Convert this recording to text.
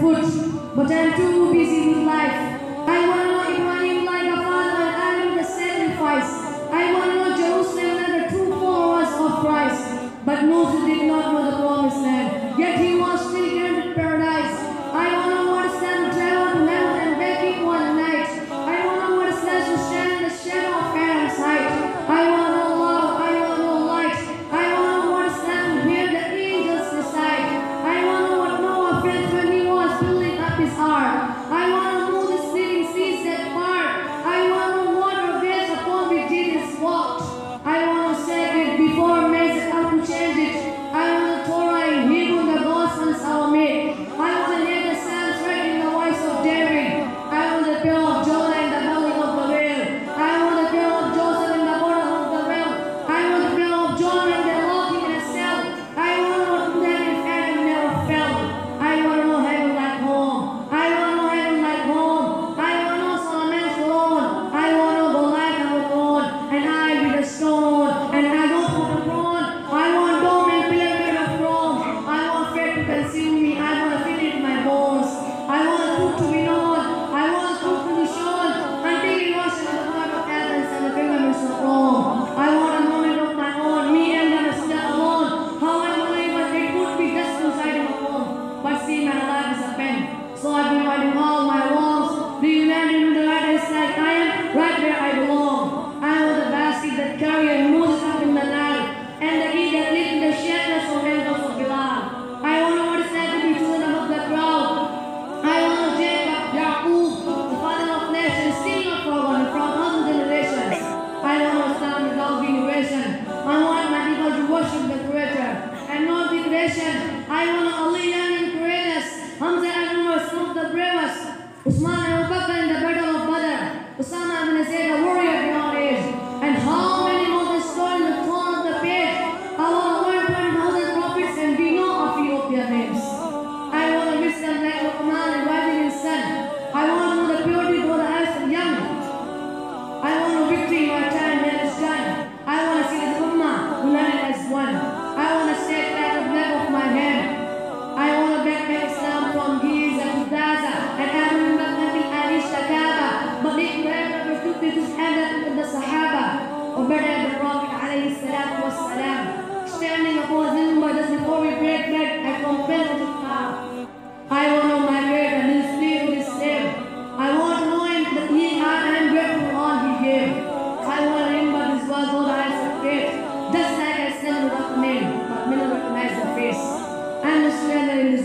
foot, but I'm too busy with life. I want to know Ibrahim like a father and Adam the sacrifice. I want to know Jerusalem and the true followers of Christ. But Moses did not know the promised land, yet he was still granted paradise. I want to know what it's like to travel to heaven and back in one night. I want to know what it's like to stand in the shadow of Adam's height. I want to know love, I want to know light. I want to know what it's like to hear the angels decide. I want to know what Noah felt when he was building up his ark. I want to know the sleeping seas that part. I want to know what waves upon which Jesus walked. I want to say it before men set out to change it. I want the Torah in Hebrew, the Gospels are made. I want to hear the Psalms read in the voice of David. I want the prayer of Jonah in the belly of the whale. I want the prayer of Joseph in the bottom of the well. I want the prayer of John when they locked him in a cell. I want to know what then if Adam never fell. I want to know heaven like home. I want to know heaven like home. I want to know Solomon's throne. I want to go like a throne, and I be the stone, and I don't put a throne. I want dome and pillar made of chrome. I want faith to consume me. I want to feel it in my bones. I want truth to be known. I want truth to be shown until it was in the heart of Athens and the pyramids of Rome. I want a moment of my own, me and them still alone. How I believe that it would be just inside of a home. But see, my life is a pen, so I've been writing all my wrongs. Do you land in the right side? I am right where I belong. I am the basket that carry Moses up in the Nile, and the key that lived in the shadows of angels of Bilal. I want to know what it's like to be chosen above the crowd. I want to Jacob, Yaqub, the father of nations, still not forgotten from 1,000 generations. I want to stand without generation. I want my people to worship the Creator and not the creation. I want to only young and courageous. Hamza and Umar, some of the bravest. Usman and Abu Bakr in the battle of Badr. Usama ibn Zayd, a warrior beyond age. And how many more the story in the throne of the page. I want 1,000 prophets and we know a few of their names. I want to wisdom like Luqman and rising in sun. I want to know the purity for the eyes of young. I want a victory in my time when it's done. I want to see the Ummah united as one. I want to shake like the back of my hand. I want to back Islam from Giza to Gaza and Abu Bakr until I reach the Kaaba. But if wherever took me to end up with the Sahaba, or better the Prophet alayhi salatu was salam, standing upon his minbar just before we break bread, I compel to fast. I want to know my Creator and His spirit with His slave. I want to know Him that He had and grateful for all He gave. I want to remember His words all the eyes of faith, just like I said without the name, but men recognize the face. I'm the stranger in the